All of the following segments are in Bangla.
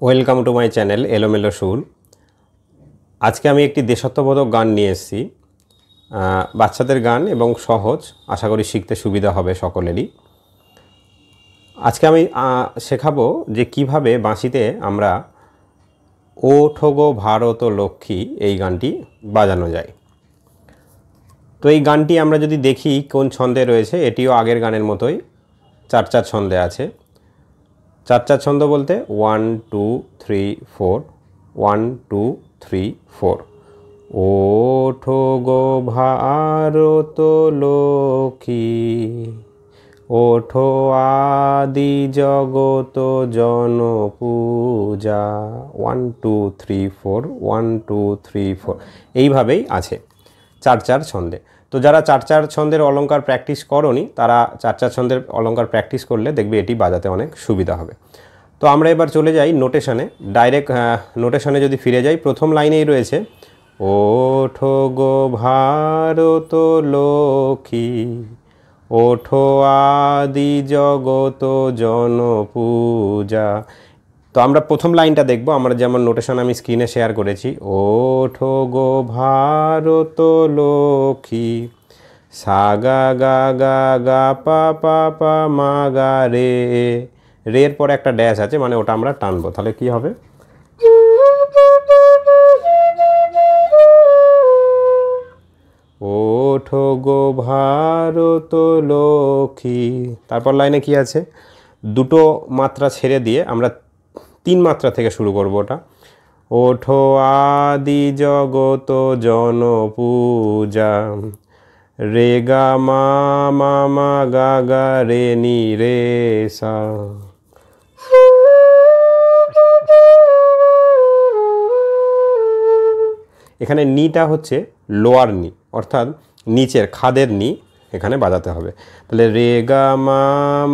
ওয়েলকাম টু মাই চ্যানেল এলোমেলো সুর। আজকে আমি একটি দেশাত্মবোধক গান নিয়ে এসেছি। বাচ্চাদের গান এবং সহজ, আশা করি শিখতে সুবিধা হবে সকলেরই। আজকে আমি শেখাবো যে কিভাবে বাঁশিতে আমরা ওঠো গো ভারত লক্ষ্মী এই গানটি বাজানো যায়। তো এই গানটি আমরা যদি দেখি কোন ছন্দে রয়েছে, এটিও আগের গানের মতোই 4/4 ছন্দে আছে। 4/4 ছন্দ বলতে 1 2 3 4, 1 2 3 4। ওঠো গো ভারত লক্ষ্মী, ওঠো আদি জগত জন পূজা। 1 2 3 4, 1 2 3 4 এইভাবেই আছে 4/4 ছন্দে। তো যারা 4/4 ছন্দের অলঙ্কার প্র্যাকটিস করনি, তারা 4/4 ছন্দের অলঙ্কার প্র্যাকটিস করলে দেখবে এটি বাজাতে অনেক সুবিধা হবে। তো আমরা এবার চলে যাই নোটেশনে। ডাইরেক্ট নোটেশনে যদি ফিরে যাই, প্রথম লাইনেই রয়েছে ওঠো গো ভারত লক্ষ্মী, ওঠো আদি জগত জন পূজা। তো আমরা প্রথম লাইনটা দেখব, আমরা যেমন নোটেশন আমি স্ক্রিনে শেয়ার করেছি। ওঠো গো ভারত লক্ষ্মী, সা গা গা গা গা পা পা পা মা গা রে। রের পরে একটা ড্যাশ আছে, মানে ওটা আমরা টানবো। তাহলে কি হবে? ওঠো গো ভারত লক্ষ্মী। তারপর লাইনে কি আছে? দুটো মাত্রা ছেড়ে দিয়ে আমরা 3 মাত্রা থেকে শুরু করব ওটা। ওঠো আদি জগত জন পূজা, রে গা মা মা মা গা গা রে নি রে সা। এখানে নিটা হচ্ছে লোয়ার নি, অর্থাৎ নিচের খাদের নি এখানে বাজাতে হবে। তাহলে রে গা মা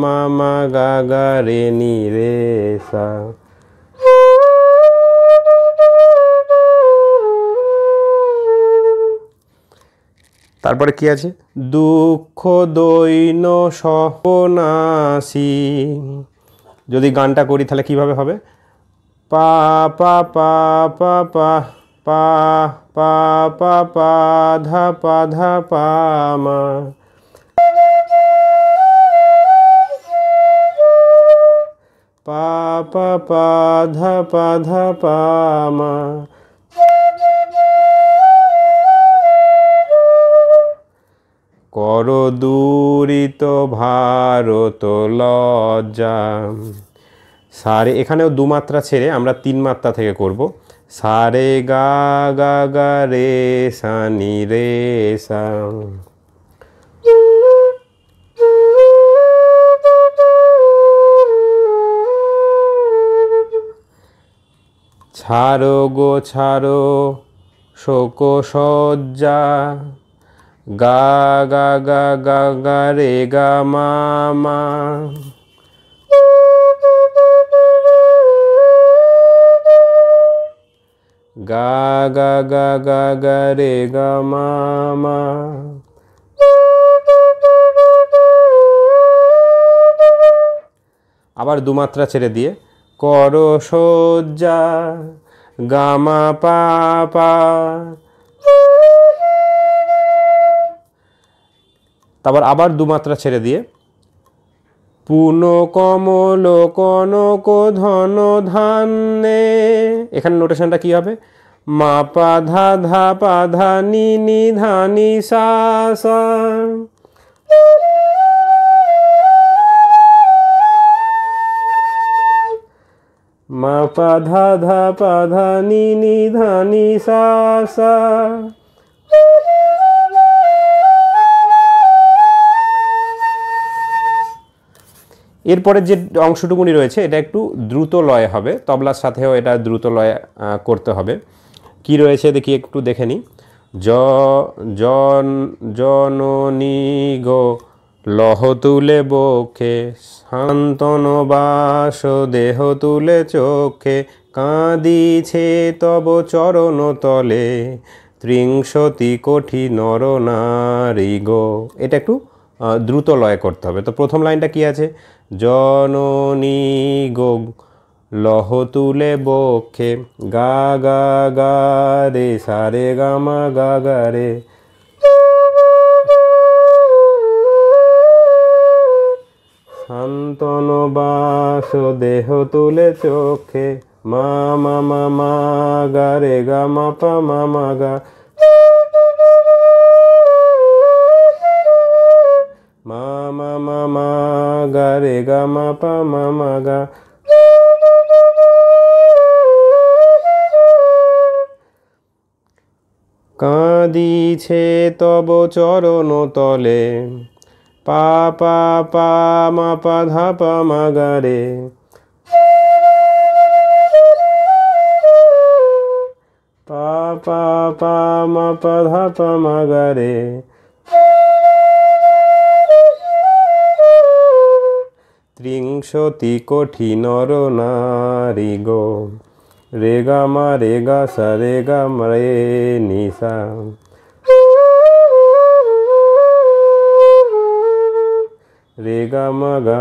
মা মা গা গা রে নি রে সা। তারপরে কি আছে? দুঃখ দৈন সহনাশী। যদি গানটা করি তাহলে কিভাবে হবে? পা পা পা পা পা পা পা পা পা ধা পা ধা পা মা। পা পা পা ধা পা ধা পা মা। কর দূরিত ভারত লজ্জা। সারে এখানেও 2 মাত্রা ছেড়ে আমরা 3 মাত্রা থেকে করব। সারে গা গা গা রে সা নি রে সা। ছাড়ো গো ছাড়ো শোক সজ্জা, গা গা গা গা গা রে গা মা মা। গা গা গা গা গা রে গা মা মা। আবার 2 মাত্রা ছেড়ে দিয়ে কর সজ্জা, গা মা পা পা। তারপর আবার 2 মাত্রা ছেড়ে দিয়ে পুন কমল কনক ধন ধান্যে। এখানে নোটেশনটা কি হবে? মা পা ধা ধা পা ধা নি নি ধা নি সা সা। মা পা ধা ধা পা ধা নি নি ধা নি সা সা। এরপরে যে অংশটুকুনি রয়েছে এটা একটু দ্রুত লয় হবে, তবলার সাথেও এটা দ্রুত লয় করতে হবে। কি রয়েছে দেখি, একটু দেখে নিই। জননী গো লহ তুলে বক্ষে, শান্তন বাস দেহ তুলে চোখে, কাঁদিছে তব চরণ তলে, ত্রিংশতি কোটি নর নারী গো। এটা একটু দ্রুত লয় করতে হবে। তো প্রথম লাইনটা কি আছে? জননী গো লহ তুলে বক্ষে গা গা গা রে সা রে গা মা গা গা রে। শান্তন বাস দেহ তুলে চোখে মা মা মা মা গা রে গা মা পা মা মা গা। মা মা মা মা গা রে গা মা পা মা মা গা। কাঁদিছে তব চরণ তলে পা পা পা মা পা ধা পা মা গা রে। পা পা পা মা পা ধা পা মা গা রে। ত্রিংশতি কোটি নর নারী গো রে গা মা রে গা সা রে গা মা রে নি সা। রে গা মা গা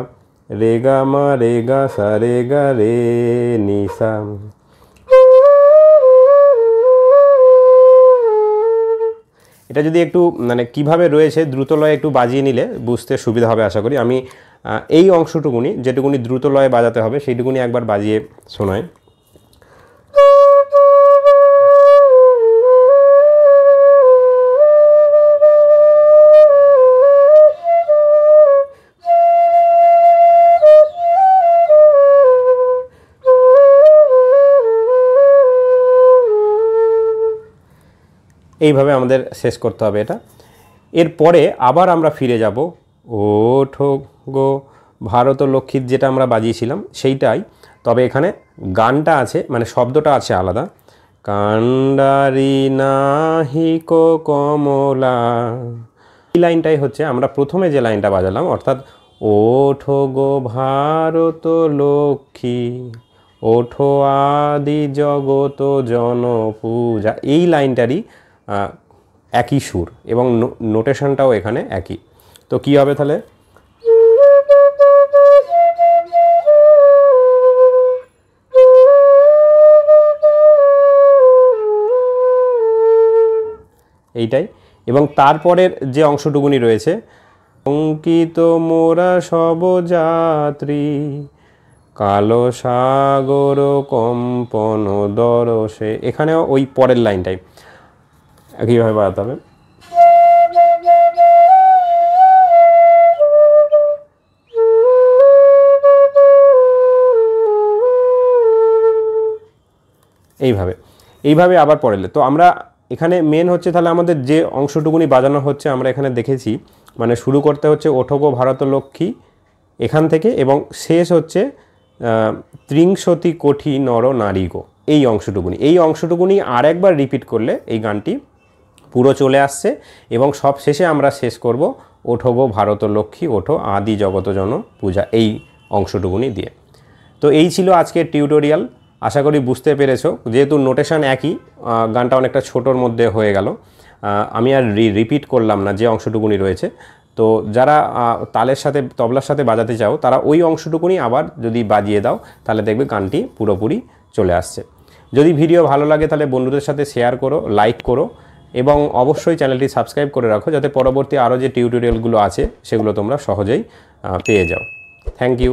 রে গা মা রে গা সা রে গা রে নি সা। এটা যদি একটু মানে কিভাবে রয়েছে দ্রুত লয়ে একটু বাজিয়ে নিলে বুঝতে সুবিধা হবে আশা করি। আমি এই অংশটুকুনি যেটুকুনি দ্রুত লয়ে বাজাতে হবে সেইটুকুনি একবার বাজিয়ে শোনাই। এইভাবে আমাদের শেষ করতে হবে এটা। এরপরে আবার আমরা ফিরে যাব ওঠো গো ভারত লক্ষ্মীর যেটা আমরা বাজিয়েছিলাম সেইটাই, তবে এখানে গানটা আছে মানে শব্দটা আছে আলাদা। কান্ডারি নাহিক কমলা, এই লাইনটাই হচ্ছে আমরা প্রথমে যে লাইনটা বাজালাম, অর্থাৎ ওঠো গো ভারত লক্ষ্মী ওঠো আদি জগত জন পূজা, এই লাইনটারই একই সুর এবং নোটেশনটাও এখানে একই। তো কী হবে তাহলে, এইটাই। এবং তারপরের যে অংশটুকুনি রয়েছে, অঙ্কিত মোরা সব যাত্রী কালো সাগর কম্পন দরসে, এখানেও ওই পরের লাইনটাই একইভাবে বাজাতে হবে। এইভাবে আবার পড়লে তো আমরা এখানে মেন হচ্ছে তাহলে আমাদের যে অংশটুকুনি বাজানো হচ্ছে আমরা এখানে দেখেছি, মানে শুরু করতে হচ্ছে ওঠো গো ভারত লক্ষ্মী এখান থেকে, এবং শেষ হচ্ছে ত্রিংশতি কোটি নর নারী গো, এই অংশটুকুনি আর একবার রিপিট করলে এই গানটি পুরো চলে আসছে। এবং সব শেষে আমরা শেষ করব ওঠো গো ভারত লক্ষ্মী ওঠো আদি জগত জন পূজা, এই অংশটুকুনি দিয়ে। তো এই ছিল আজকের টিউটোরিয়াল, আশা করি বুঝতে পেরেছো। যেহেতু নোটেশন একই, গানটা অনেকটা ছোটোর মধ্যে হয়ে গেল, আমি আর রিপিট করলাম না যে অংশটুকুনি রয়েছে। তো যারা তালের সাথে তবলার সাথে বাজাতে চাও তারা ওই অংশটুকুনি আবার যদি বাজিয়ে দাও তাহলে দেখবে গানটি পুরোপুরি চলে আসছে। যদি ভিডিও ভালো লাগে তাহলে বন্ধুদের সাথে শেয়ার করো, লাইক করো এবং অবশ্যই চ্যানেলটি সাবস্ক্রাইব করে রাখো যাতে পরবর্তী আরও যে টিউটোরিয়ালগুলো আছে সেগুলো তোমরা সহজেই পেয়ে যাও। Thank you.